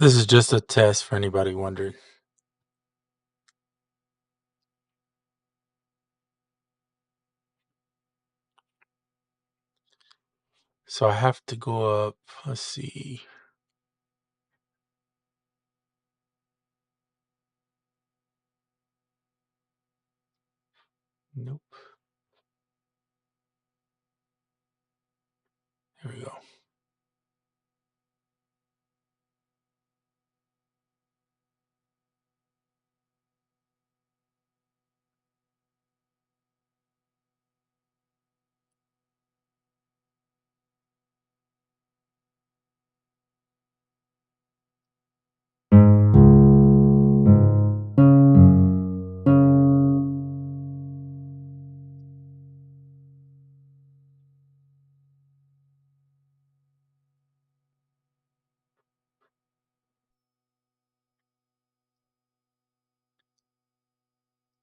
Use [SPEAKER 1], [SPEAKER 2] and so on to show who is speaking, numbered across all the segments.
[SPEAKER 1] This is just a test for anybody wondering. So I have to go up, let's see. Nope. Here we go.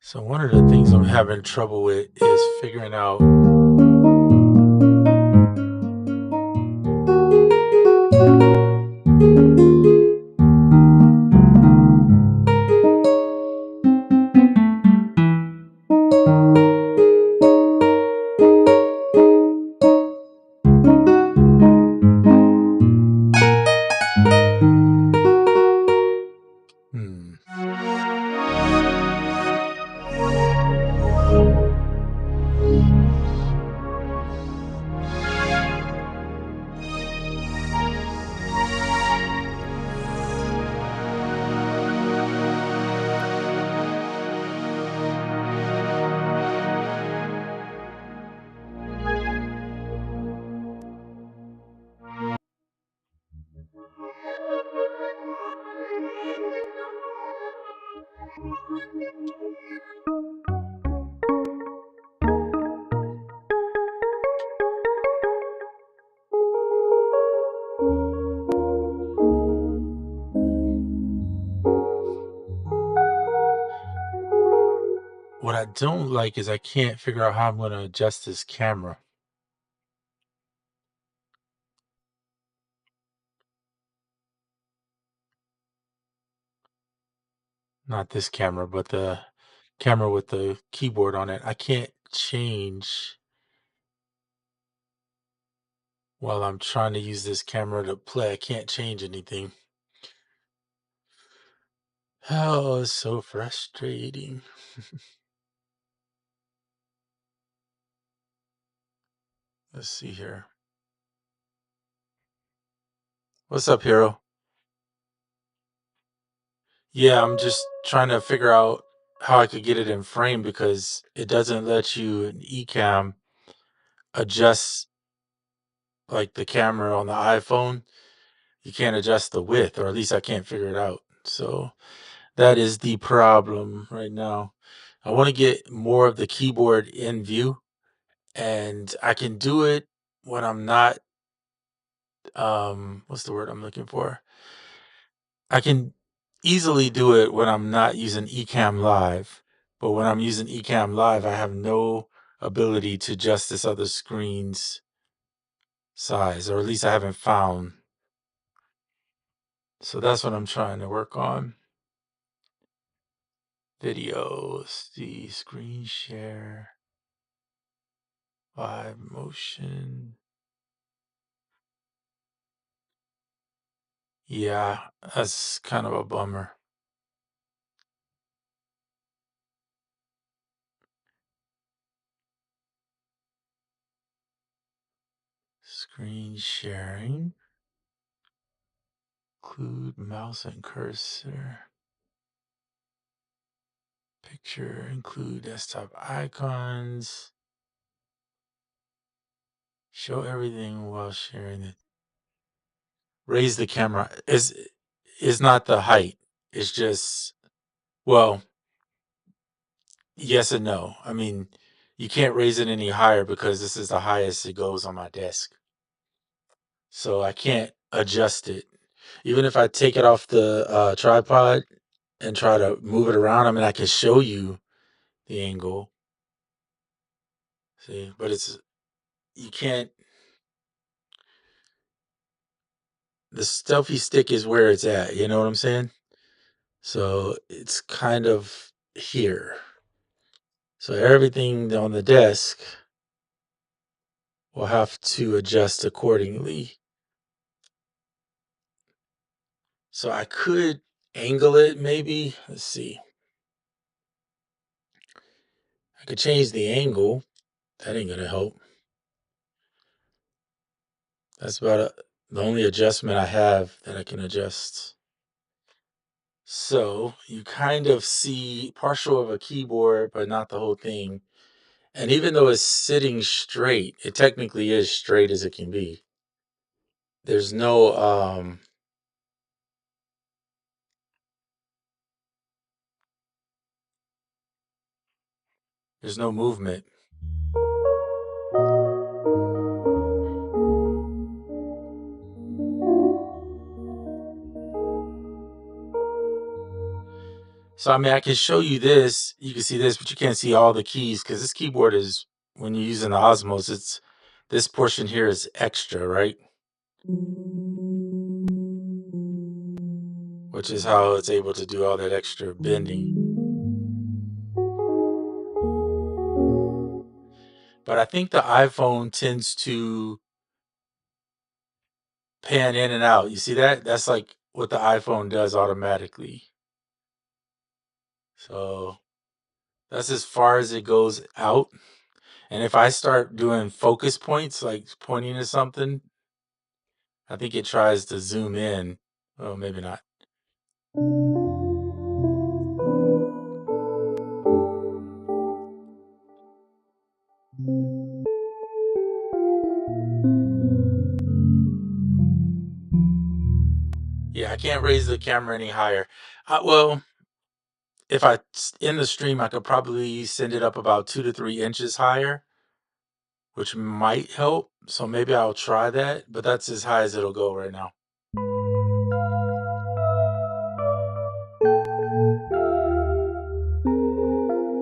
[SPEAKER 1] So one of the things I'm having trouble with is figuring out. Hmm. What I don't like is I can't figure out how I'm going to adjust this camera. Not this camera, but the camera with the keyboard on it. I can't change while I'm trying to use this camera to play. I can't change anything. Oh, it's so frustrating. Let's see here. What's up, hero? Yeah, I'm just trying to figure out how I could get it in frame because it doesn't let you in Ecamm adjust like the camera on the iPhone. You can't adjust the width, or at least I can't figure it out. So that is the problem right now. I want to get more of the keyboard in view, and I can do it when I'm not what's the word I'm looking for? I can easily do it when I'm not using Ecamm Live, but when I'm using Ecamm Live, I have no ability to adjust this other screen's size, or at least I haven't found. So that's what I'm trying to work on. Videos, the screen share, live motion. Yeah, that's kind of a bummer. Screen sharing, include mouse and cursor. Picture, include desktop icons. Show everything while sharing it. Raise the camera is not the height. It's just, well, yes and no. I mean, you can't raise it any higher because this is the highest it goes on my desk. So I can't adjust it. Even if I take it off the tripod and try to move it around, I mean, I can show you the angle. See, but you can't. the selfie stick is where it's at, you know what I'm saying? So it's kind of here. So everything on the desk will have to adjust accordingly. So I could angle it maybe. Let's see. I could change the angle. That ain't gonna help. That's about the only adjustment I have that I can adjust. So you kind of see partial of a keyboard, but not the whole thing. And even though it's sitting straight, it technically is straight as it can be. There's no movement. So I mean, I can show you this. You can see this, but you can't see all the keys because this keyboard is, when you're using the Osmos, it's this portion here is extra, right? Which is how it's able to do all that extra bending. But I think the iPhone tends to pan in and out. You see that? That's like what the iPhone does automatically. So that's as far as it goes out. And if I start doing focus points, like pointing to something, I think it tries to zoom in. Oh, maybe not. Yeah, I can't raise the camera any higher. Well, if I in the stream, I could probably send it up about 2 to 3 inches higher, which might help. So maybe I'll try that, but that's as high as it'll go right now.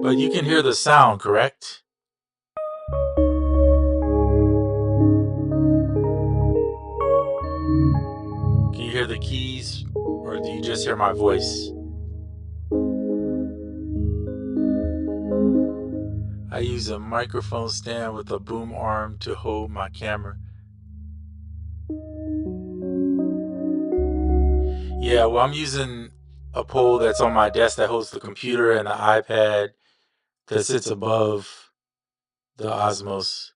[SPEAKER 1] But you can hear the sound, correct? Can you hear the keys, or do you just hear my voice? I use a microphone stand with a boom arm to hold my camera. Yeah, well, I'm using a pole that's on my desk that holds the computer and the iPad that sits above the Osmos,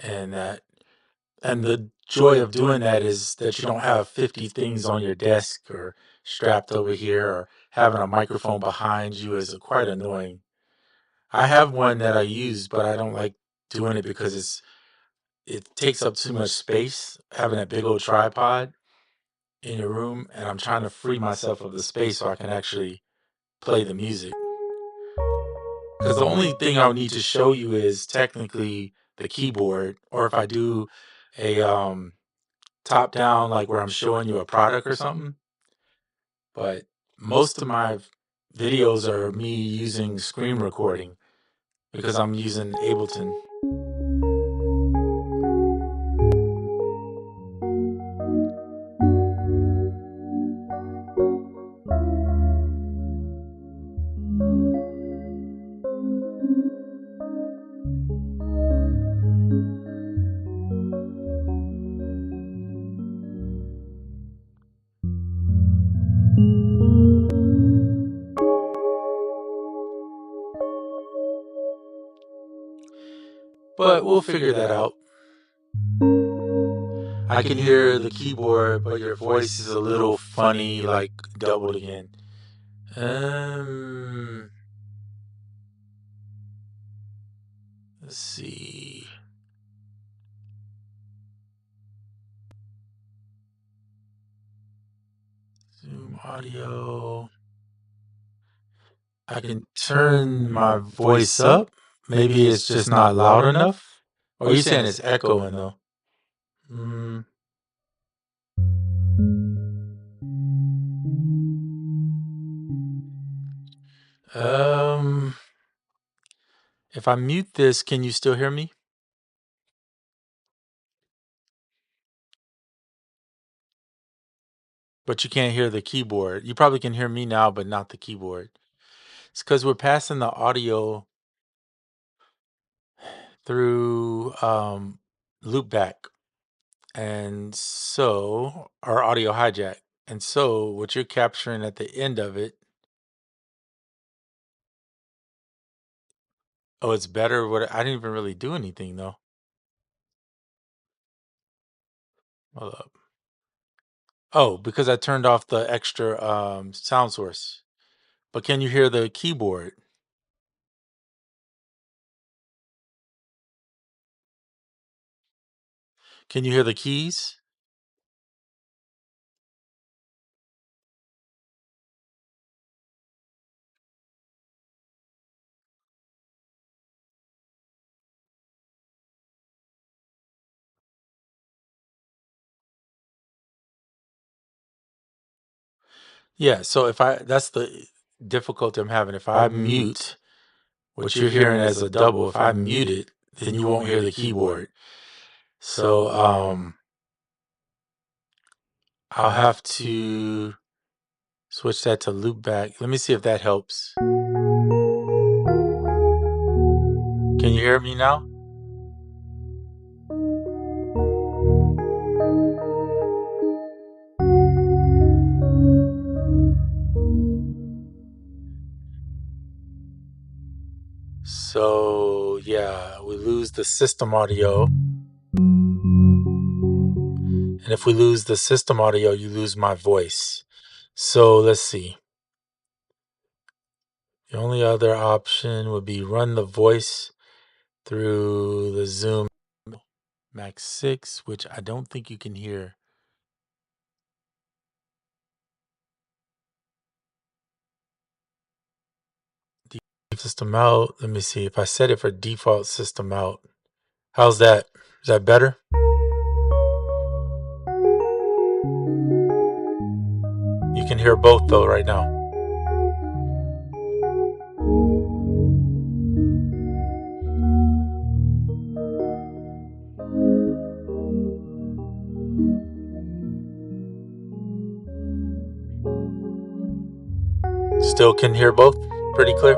[SPEAKER 1] and the joy of doing that is that you don't have 50 things on your desk or strapped over here, or having a microphone behind you is quite annoying. I have one that I use, but I don't like doing it because it takes up too much space, having that big old tripod in your room, and I'm trying to free myself of the space so I can actually play the music. Because the only thing I would need to show you is technically the keyboard, or if I do a top down, like where I'm showing you a product or something. But most of my videos are me using screen recording because I'm using Ableton. But we'll figure that out. I can hear the keyboard, but your voice is a little funny, like doubled again. Let's see. Zoom audio. I can turn my voice up. Maybe it's just not loud enough. Or are you saying it's echoing though? If I mute this, can you still hear me? but you can't hear the keyboard. You probably can hear me now, but not the keyboard. It's because we're passing the audio through loopback, and so our audio hijack. And so what you're capturing at the end of it, oh, it's better. What I didn't even really do anything though. Hold up. Oh, because I turned off the extra sound source. But can you hear the keyboard? Can you hear the keys? Yeah, so if I that's the difficulty I'm having. If I mute what you're hearing as a double, if I mute it, then you won't hear the keyboard. So I'll have to switch that to loop back. Let me see if that helps. Can you hear me now? So yeah, we lose the system audio. And if we lose the system audio, you lose my voice. So let's see. The only other option would be run the voice through the Zoom Max 6, which I don't think you can hear. Default system out. Let me see. If I set it for default system out, how's that? Is that better? You can hear both though right now. Still can hear both pretty clear.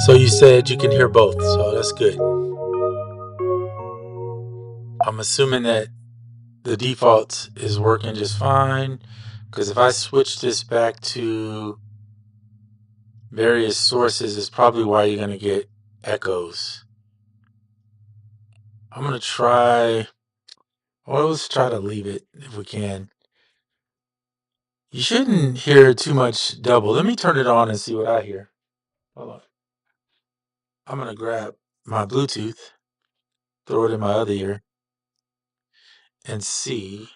[SPEAKER 1] So you said you can hear both, so that's good. I'm assuming that the default is working just fine, because if I switch this back to various sources, it's probably why you're going to get echoes. I'm going to try, or let's try to leave it if we can. You shouldn't hear too much double. Let me turn it on and see what I hear. Hold on. I'm going to grab my Bluetooth, throw it in my other ear, and see.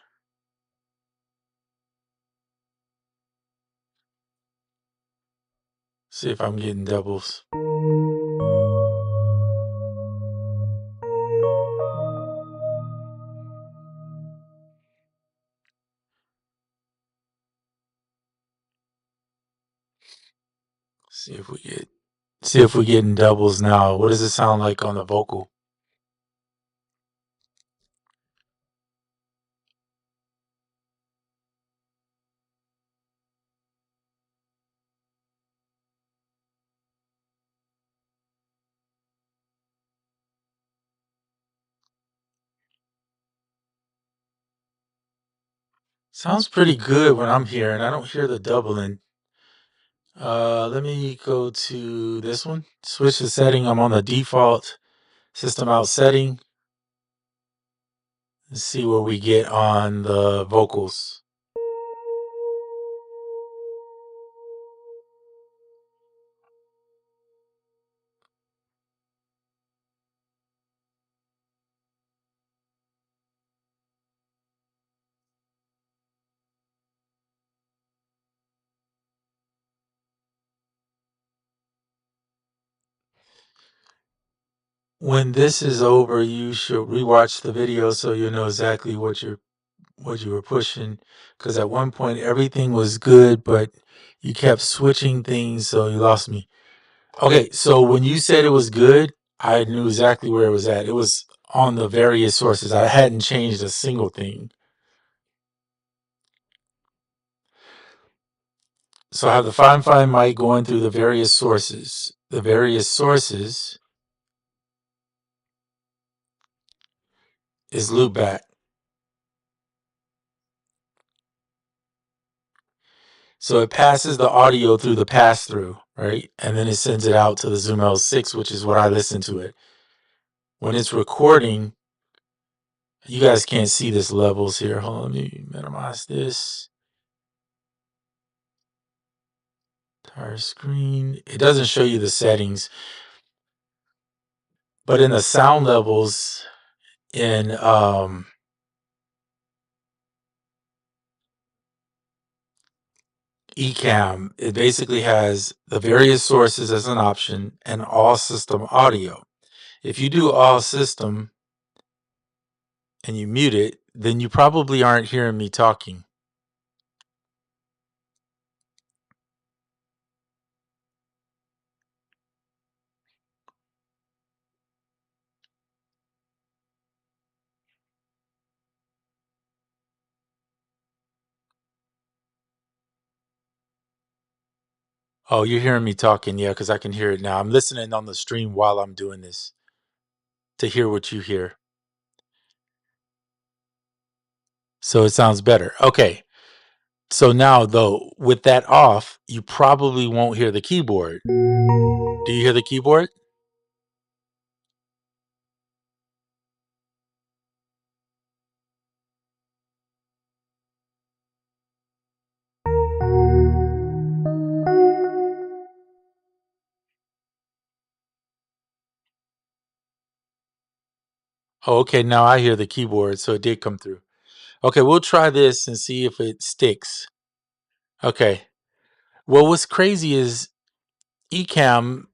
[SPEAKER 1] See if I'm getting doubles. See if we're getting doubles now. What does it sound like on the vocal? Sounds pretty good when I'm here, and I don't hear the doubling. Let me go to this one. Switch the setting. I'm on the default system out setting. Let's see where we get on the vocals. When this is over, you should rewatch the video so you know exactly what you were pushing. Because at one point everything was good, but you kept switching things, so you lost me. Okay, so when you said it was good, I knew exactly where it was at. It was on the various sources. I hadn't changed a single thing. So I have the Find mic going through the various sources. The various sources is loopback. So it passes the audio through the pass-through, right? And then it sends it out to the Zoom L6, which is what I listen to it. When it's recording, you guys can't see this levels here. Hold on, let me minimize this. Entire screen. It doesn't show you the settings, but in the sound levels in Ecamm, it basically has the various sources as an option and all system audio. If you do all system and you mute it, then you probably aren't hearing me talking. Oh, you're hearing me talking, yeah, because I can hear it now. I'm listening on the stream while I'm doing this to hear what you hear. So it sounds better. Okay. So now, though, with that off, you probably won't hear the keyboard. Do you hear the keyboard? Oh, okay. Now I hear the keyboard, so it did come through. Okay, we'll try this and see if it sticks. Okay. Well, what's crazy is Ecamm,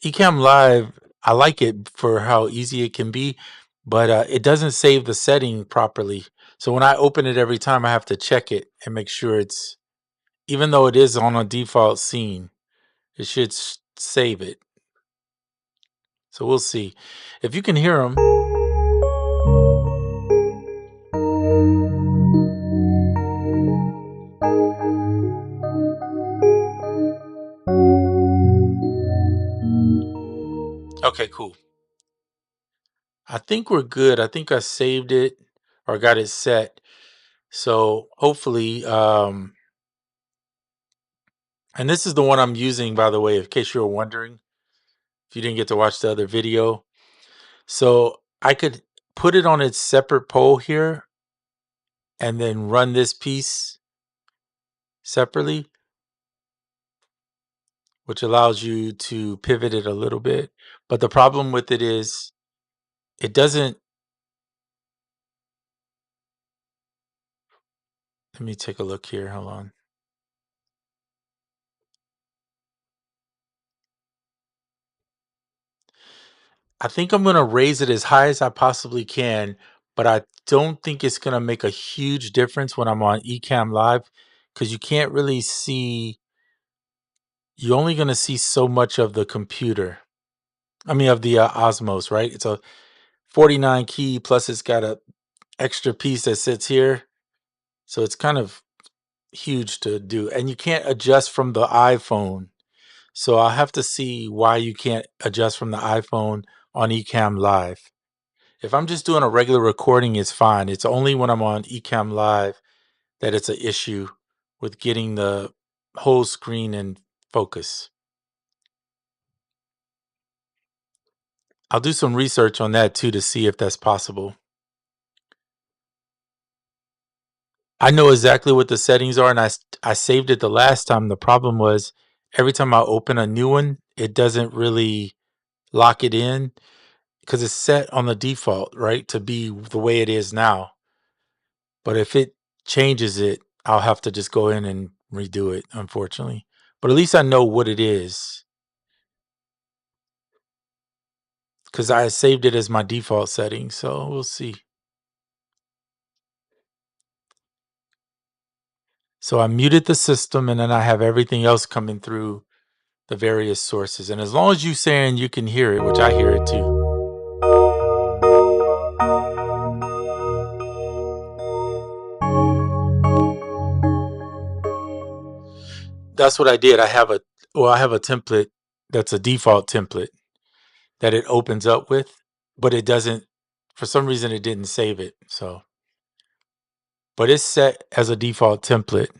[SPEAKER 1] Ecamm Live, I like it for how easy it can be, but it doesn't save the setting properly. So when I open it every time, I have to check it and make sure it's, even though it is on a default scene, it should save it. So we'll see. If you can hear them. Okay, cool. I think we're good. I think I saved it or got it set. So hopefully, and this is the one I'm using, by the way, in case you were wondering, if you didn't get to watch the other video. So I could put it on its separate pole here and then run this piece separately, which allows you to pivot it a little bit. But the problem with it is it doesn't, let me take a look here. Hold on. I think I'm going to raise it as high as I possibly can, but I don't think it's going to make a huge difference when I'm on Ecamm Live because you can't really see, you're only going to see so much of the computer. I mean, of the Osmos, right? It's a 49 key, plus it's got a extra piece that sits here. So it's kind of huge to do. And you can't adjust from the iPhone. So I'll have to see why you can't adjust from the iPhone on Ecamm Live. If I'm just doing a regular recording, it's fine. It's only when I'm on Ecamm Live that it's an issue with getting the whole screen in focus. I'll do some research on that too to see if that's possible. I know exactly what the settings are, and I saved it the last time. The problem was every time I open a new one, it doesn't really lock it in because it's set on the default, right, to be the way it is now. But if it changes it, I'll have to just go in and redo it, unfortunately. But at least I know what it is because I saved it as my default setting. So we'll see. So I muted the system and then I have everything else coming through the various sources. And as long as you saying you can hear it, which I hear it too. That's what I did. I have a template that's a default template that it opens up with, but it doesn't for some reason it didn't save it. So but it's set as a default template.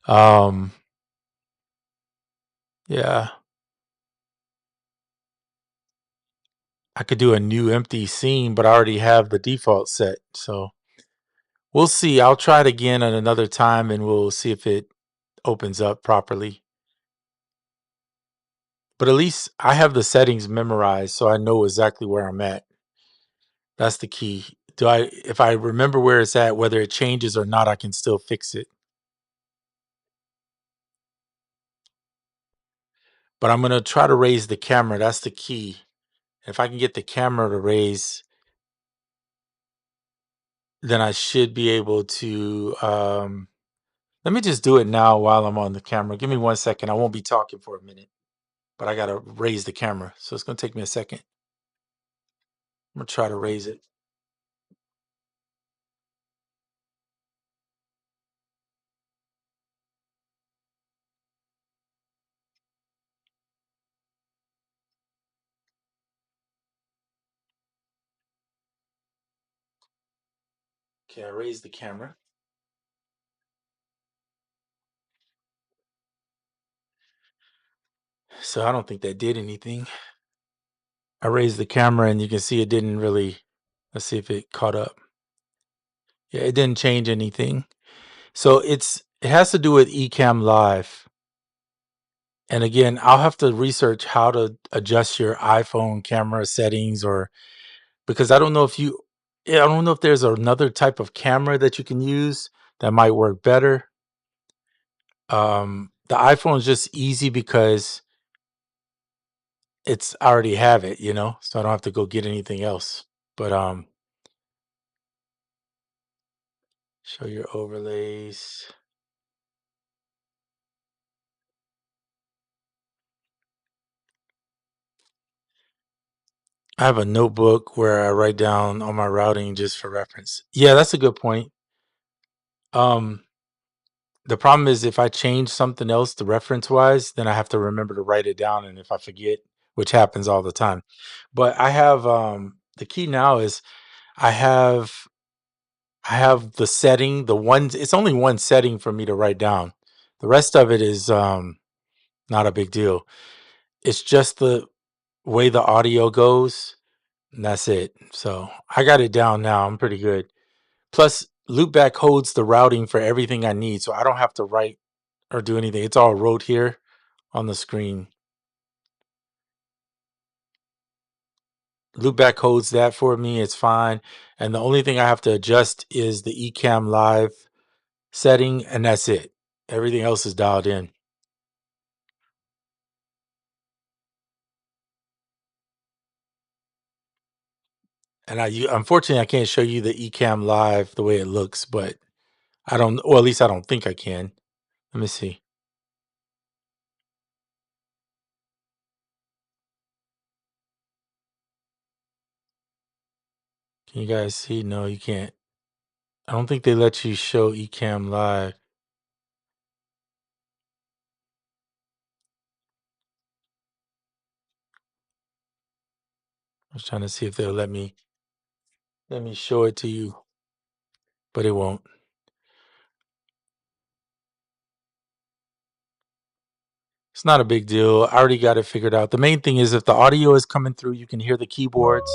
[SPEAKER 1] Um yeah, I could do a new empty scene, but I already have the default set. So we'll see. I'll try it again at another time and we'll see if it opens up properly. But at least I have the settings memorized so I know exactly where I'm at. That's the key. Do I if I remember where it's at, whether it changes or not, I can still fix it. But I'm gonna try to raise the camera. That's the key. If I can get the camera to raise, then I should be able to let me just do it now while I'm on the camera. Give me 1 second. I won't be talking for a minute, but I gotta raise the camera. So it's gonna take me a second. I'm gonna try to raise it. Okay, I raised the camera. So I don't think that did anything. I raised the camera and you can see it didn't really let's see if it caught up. Yeah, it didn't change anything. So it has to do with Ecamm Live. And again, I'll have to research how to adjust your iPhone camera settings or because I don't know if you yeah, I don't know if there's another type of camera that you can use that might work better. The iPhone is just easy because I already have it, so I don't have to go get anything else. But show your overlays. I have a notebook where I write down all my routing just for reference. Yeah, that's a good point. Um, the problem is if I change something else the reference wise, then I have to remember to write it down. And if I forget, which happens all the time. But I have the key now is I have I have the setting, the one it's only one setting for me to write down. The rest of it is not a big deal. It's just the way the audio goes, and that's it. So I got it down now. I'm pretty good. Plus, Loopback holds the routing for everything I need, so I don't have to write or do anything. It's all wrote here on the screen. Loopback holds that for me. It's fine. And the only thing I have to adjust is the Ecamm Live setting, and that's it. Everything else is dialed in. And unfortunately I can't show you the Ecamm Live the way it looks, but I don't. Well, at least I don't think I can. Let me see. Can you guys see? No, you can't. I don't think they let you show Ecamm Live. I was trying to see if they'll let me. Let me show it to you, but it won't. It's not a big deal. I already got it figured out. The main thing is if the audio is coming through, you can hear the keyboards.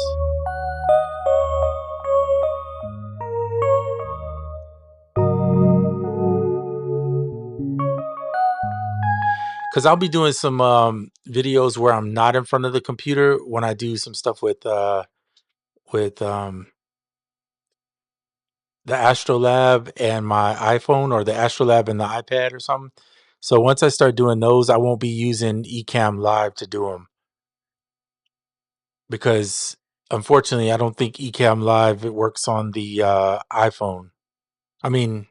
[SPEAKER 1] Because I'll be doing some videos where I'm not in front of the computer when I do some stuff with the Astrolab and my iPhone, or the Astrolab and the iPad or something. So once I start doing those, I won't be using Ecamm Live to do them, because unfortunately, I don't think Ecamm Live, it works on the iPhone. I mean,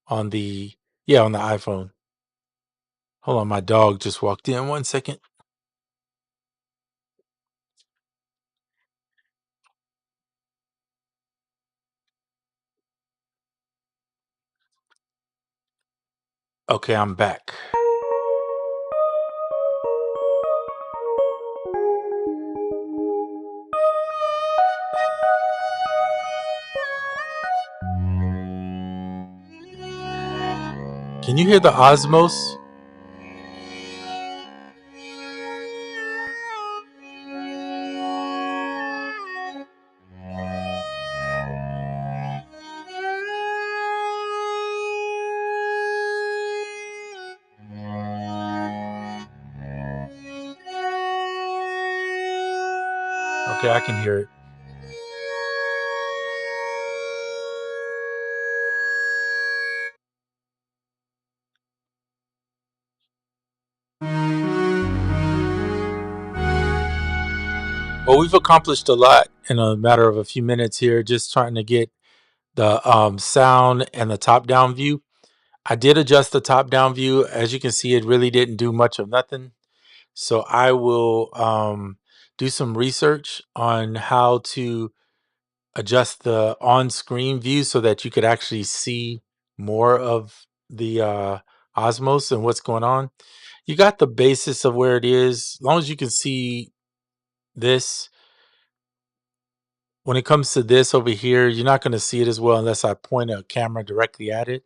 [SPEAKER 1] on the on the iPhone. Hold on, my dog just walked in. 1 second. Okay, I'm back. Can you hear the Osmos? Okay, I can hear it. Well, we've accomplished a lot in a matter of a few minutes here, just trying to get the sound and the top down view. I did adjust the top down view. As you can see, it really didn't do much of nothing. So I will do some research on how to adjust the on screen view so that you could actually see more of the Osmos and what's going on. You got the basis of where it is. As long as you can see this, when it comes to this over here, you're not going to see it as well unless I point a camera directly at it.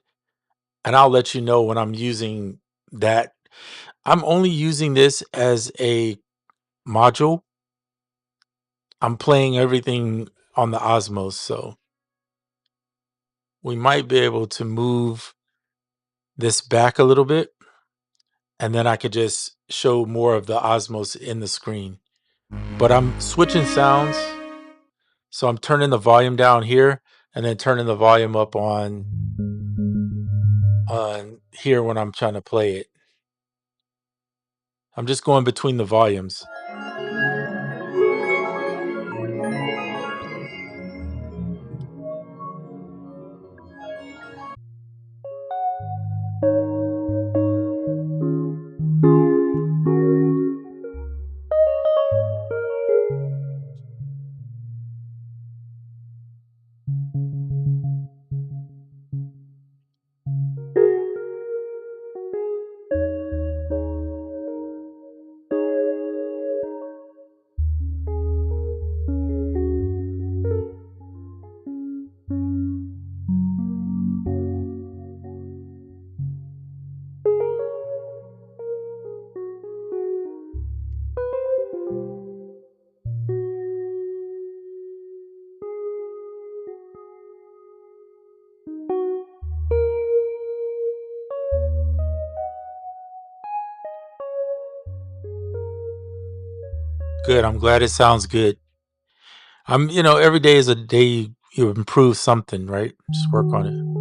[SPEAKER 1] And I'll let you know when I'm using that. I'm only using this as a module. I'm playing everything on the Osmos, so we might be able to move this back a little bit, and then I could just show more of the Osmos in the screen. But I'm switching sounds, so I'm turning the volume down here and then turning the volume up on here when I'm trying to play it. I'm just going between the volumes. Good. I'm glad it sounds good. Every day is a day you improve something, right? Just work on it.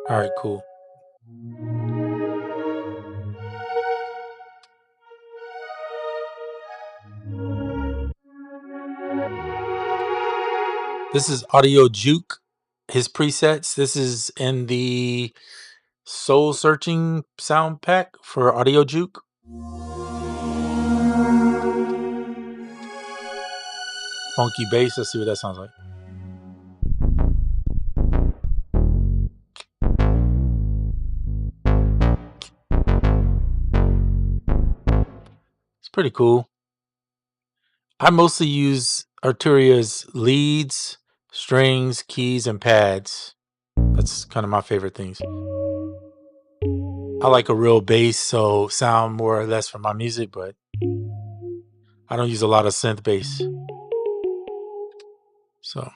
[SPEAKER 1] All right, cool. This is Audio Juke, his presets. This is in the Soul Searching sound pack for Audio Juke. Funky bass. Let's see what that sounds like. It's pretty cool. I mostly use Arturia's leads, strings, keys, and pads. That's kind of my favorite things. I like a real bass, so sound more or less for my music, but I don't use a lot of synth bass. So,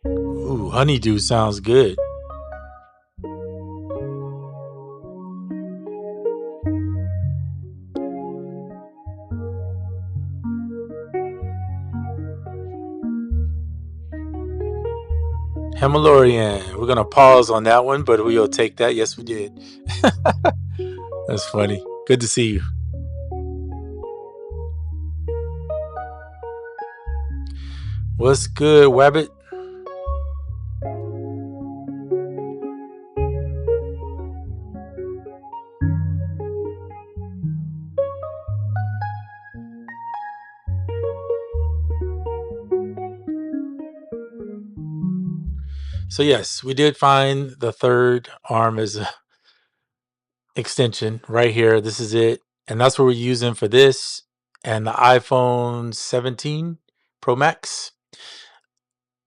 [SPEAKER 1] ooh, Honeydew sounds good. Himalayan. We're gonna pause on that one, but we'll take that. Yes, we did. That's funny. Good to see you. What's good, Wabbit? So yes, we did find the third arm as a extension right here. This is it, and that's what we're using for this and the iPhone 17 Pro Max.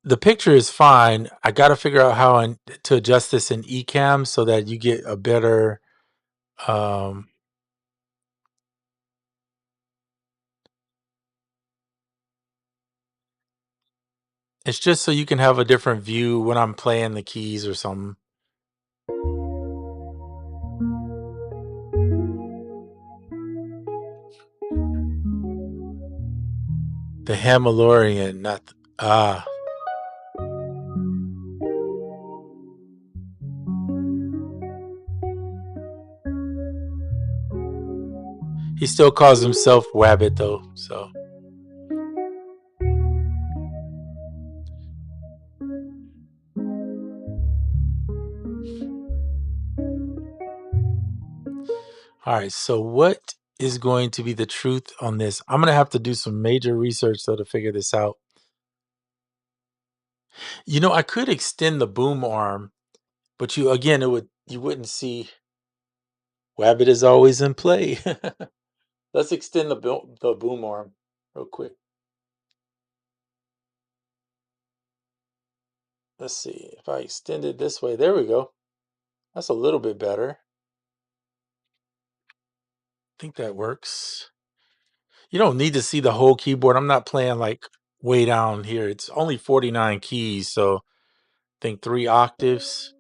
[SPEAKER 1] The picture is fine. I got to figure out how to adjust this in Ecamm so that you get a better it's just so you can have a different view when I'm playing the keys or something. The Himalayan, not he still calls himself Wabbit though, so. All right, so what is going to be the truth on this? I'm gonna have to do some major research though to figure this out. You know, I could extend the boom arm, but you wouldn't see Wabbit is always in play. Let's extend the boom arm real quick. Let's see if I extend it this way. There we go. That's a little bit better. I think that works. You don't need to see the whole keyboard. I'm not playing like way down here. It's only 49 keys, so I think 3 octaves.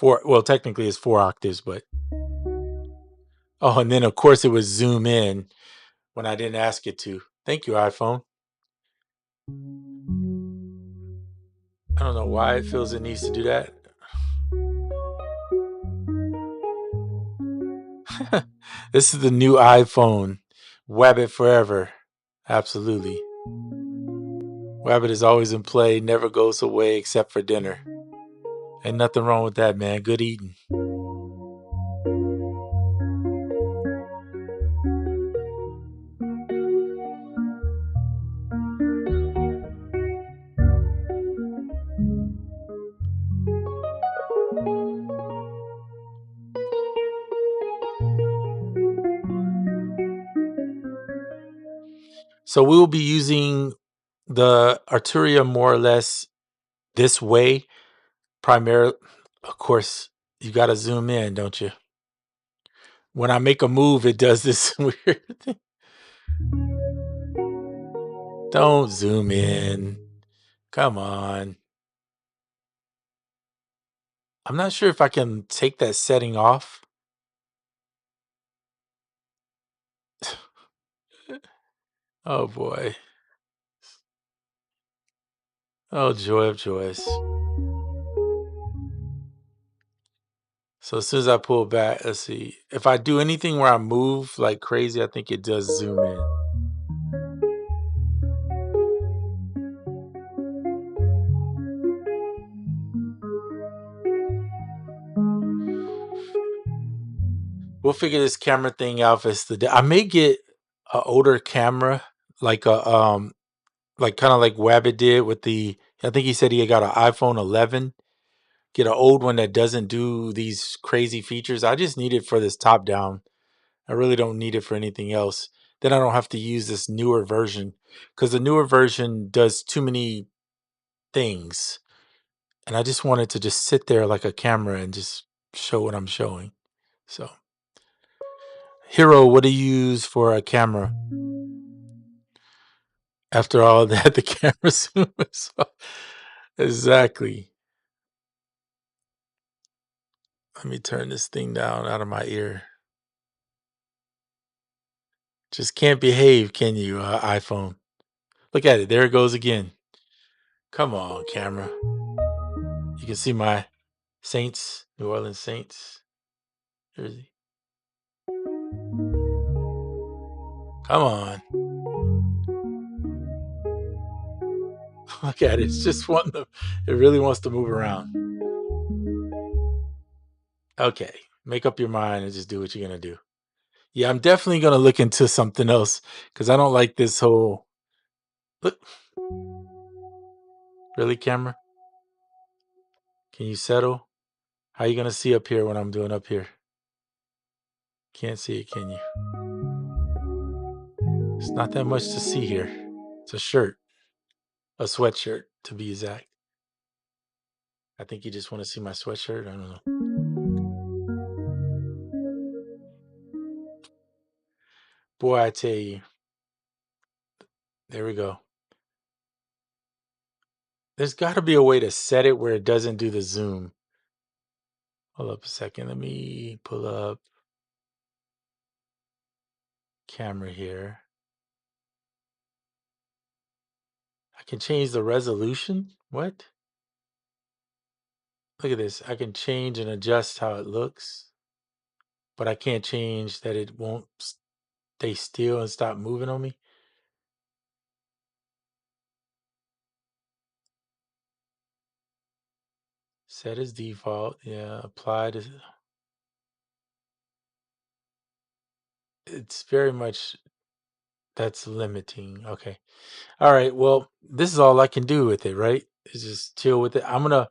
[SPEAKER 1] Well, technically it's 4 octaves, but oh, and then of course it was zoom in when I didn't ask it to. Thank you, iPhone. I don't know why it feels it needs to do that. This is the new iPhone. Wabbit forever. Absolutely. Wabbit is always in play, never goes away except for dinner. Ain't nothing wrong with that, man. Good eating. So we will be using the Arturia more or less this way. Primarily, of course, you got to zoom in, don't you? When I make a move, it does this weird thing. Don't zoom in. Come on. I'm not sure if I can take that setting off. Oh boy. Oh, joy of joys. So as soon as I pull back, let's see. If I do anything where I move like crazy, I think it does zoom in. We'll figure this camera thing out if it's I may get a older camera, like a like kind of like Wabbit did with the. I think he said he got an iPhone 11. Get an old one that doesn't do these crazy features. I just need it for this top down. I really don't need it for anything else. Then I don't have to use this newer version because the newer version does too many things. And I just want it to just sit there like a camera and just show what I'm showing. So, Hero, what do you use for a camera? After all that, the camera zoom is exactly. Let me turn this thing down out of my ear. Just can't behave, can you, iPhone? Look at it. There it goes again. Come on, camera. You can see my Saints, New Orleans Saints jersey. Come on. Look at it. It's just wanting to, it really wants to move around. Okay. Make up your mind and just do what you're going to do. Yeah, I'm definitely going to look into something else because I don't like this whole. Look. Really, camera? Can you settle? How you going to see up here when I'm doing up here? Can't see it, can you? It's not that much to see here. It's a shirt, a sweatshirt to be exact. I think you just want to see my sweatshirt. I don't know. Boy, I tell you. There we go. There's got to be a way to set it where it doesn't do the zoom. Hold up a second. Let me pull up camera here. I can change the resolution. What? Look at this. I can change and adjust how it looks, but I can't change that it won't stay still and stop moving on me. Set as default. Yeah, apply to. It's very much that's limiting. Okay. All right. Well, this is all I can do with it, right? Is just chill with it. I'm gonna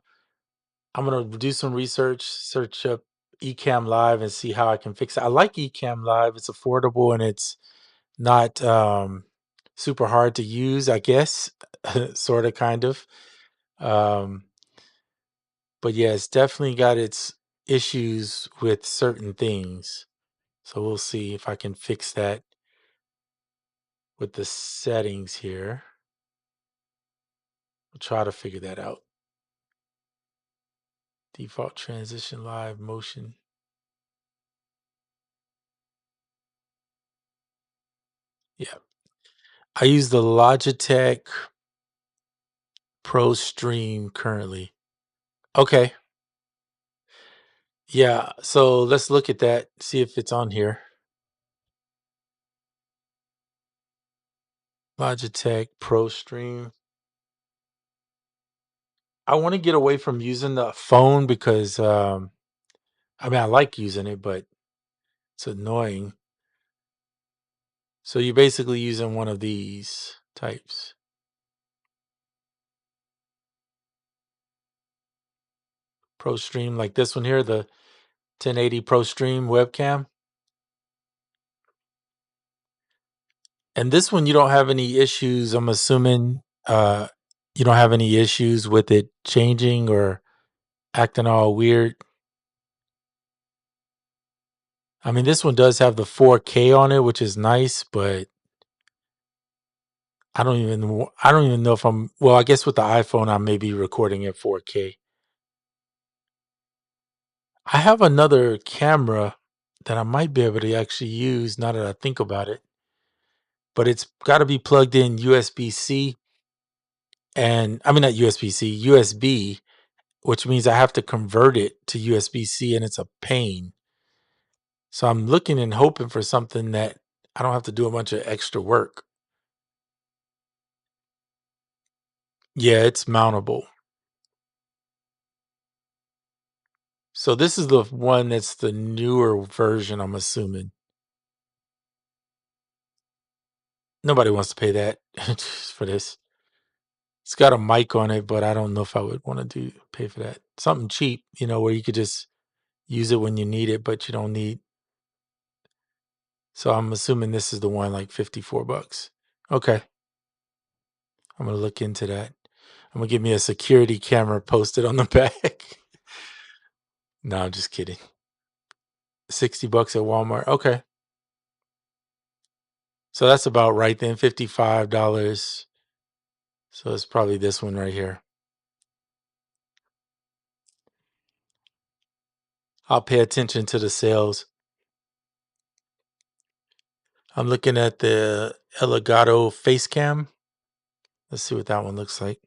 [SPEAKER 1] do some research, search up Ecamm Live and see how I can fix it. I like Ecamm Live. It's affordable and it's not super hard to use, I guess. Sort of kind of. Um, but yeah, it's definitely got its issues with certain things. So we'll see if I can fix that with the settings here. We'll try to figure that out. Default transition live motion. Yeah. I use the Logitech Pro Stream currently. Okay. Yeah. So let's look at that, see if it's on here. Logitech Pro Stream. I want to get away from using the phone because I mean I like using it, but it's annoying. So you're basically using one of these types. Pro Stream like this one here, the 1080 Pro Stream webcam. And this one you don't have any issues, I'm assuming you don't have any issues with it changing or acting all weird. I mean, this one does have the 4K on it, which is nice, but I don't even know if I'm well, I guess with the iPhone I may be recording at 4K. I have another camera that I might be able to actually use now that I think about it, but it's got to be plugged in USB-C and I mean not USB-C, USB which means I have to convert it to USB-C, and it's a pain. So I'm looking and hoping for something that I don't have to do a bunch of extra work. Yeah, it's mountable. So this is the one that's the newer version, I'm assuming. Nobody wants to pay that for this. It's got a mic on it, but I don't know if I would want to pay for that. Something cheap, where you could just use it when you need it, but you don't need. So I'm assuming this is the one, like $54. Okay, I'm gonna look into that. I'm gonna give me a security camera posted on the back. No, I'm just kidding. $60 at Walmart. Okay, so that's about right then. $55. So it's probably this one right here. I'll pay attention to the sales. I'm looking at the Elgato face cam. Let's see what that one looks like.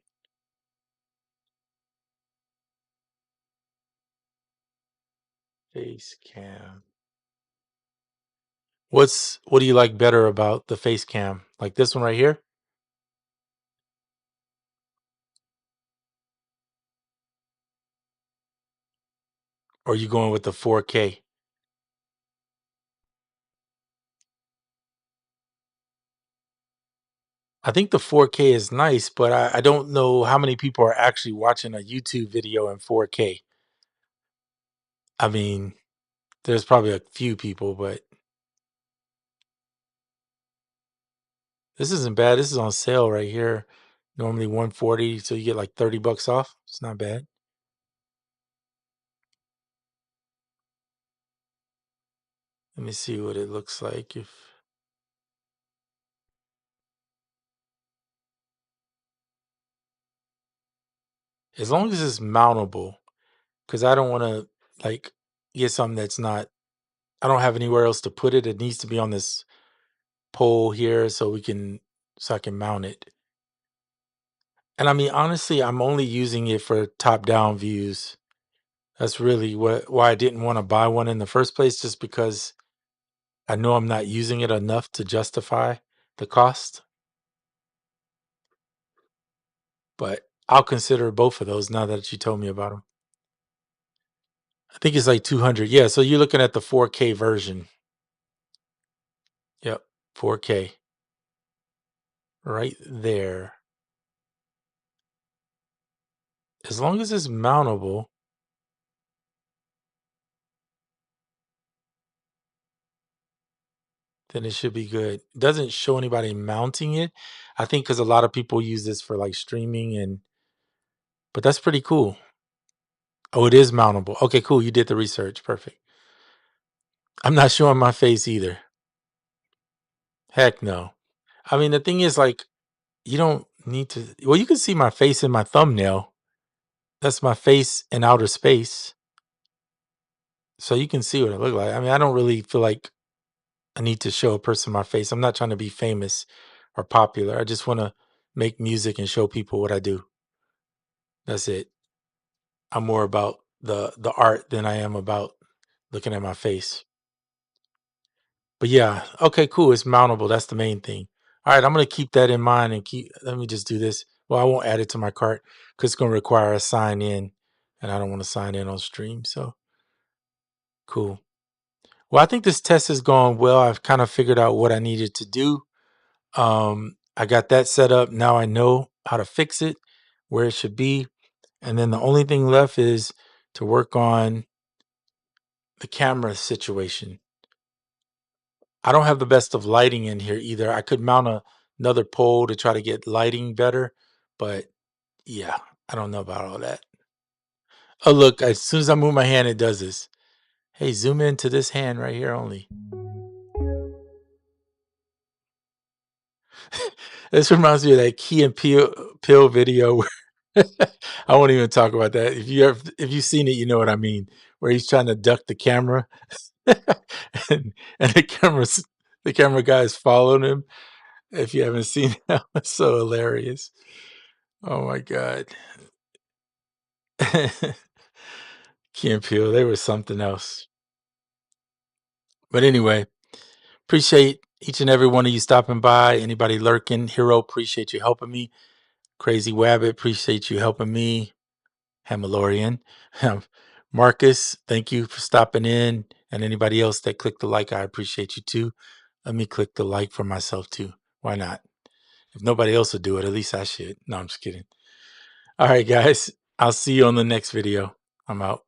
[SPEAKER 1] Face cam. What do you like better about the face cam? Like this one right here? Or are you going with the 4K? I think the 4K is nice, but I don't know how many people are actually watching a YouTube video in 4K. I mean, there's probably a few people, but this isn't bad. This is on sale right here. Normally 140, so you get like $30 off. It's not bad. Let me see what it looks like. As long as it's mountable, because I don't want to like get something that's not. I don't have anywhere else to put it. It needs to be on this pole here so I can mount it. And I mean, honestly, I'm only using it for top down views. That's really why I didn't want to buy one in the first place, just because I know I'm not using it enough to justify the cost. But I'll consider both of those now that you told me about them. I think it's like 200. Yeah, so you're looking at the 4K version. Yep, 4K right there. As long as it's mountable, then it should be good. It doesn't show anybody mounting it. I think because a lot of people use this for like streaming but that's pretty cool. Oh, it is mountable. Okay, cool. You did the research. Perfect. I'm not showing my face either. Heck no. I mean, the thing is, like, you don't need to. Well, you can see my face in my thumbnail. That's my face in outer space. So you can see what I look like. I mean, I don't really feel like I need to show a person my face. I'm not trying to be famous or popular. I just want to make music and show people what I do. That's it. I'm more about the art than I am about looking at my face. But yeah, okay, cool. It's mountable. That's the main thing. All right, I'm gonna keep that in mind and let me just do this. Well, I won't add it to my cart because it's gonna require a sign in, and I don't want to sign in on stream. So cool. Well, I think this test has gone well. I've kind of figured out what I needed to do. I got that set up. Now I know how to fix it, where it should be. And then the only thing left is to work on the camera situation. I don't have the best of lighting in here either. I could mount another pole to try to get lighting better, but yeah, I don't know about all that. Oh, look, as soon as I move my hand, it does this. Hey, zoom into this hand right here only. This reminds me of that Key and Peele video where I won't even talk about that. If you've seen it, you know what I mean. Where he's trying to duck the camera, and the camera guy is following him. If you haven't seen that, it's so hilarious. Oh my god. Key and Peele, they were something else. But anyway, appreciate each and every one of you stopping by. Anybody lurking, Hero, appreciate you helping me. Crazy Wabbit, appreciate you helping me. Hamalorian. Marcus, thank you for stopping in. And anybody else that clicked the like, I appreciate you too. Let me click the like for myself too. Why not? If nobody else will do it, at least I should. No, I'm just kidding. All right, guys. I'll see you on the next video. I'm out.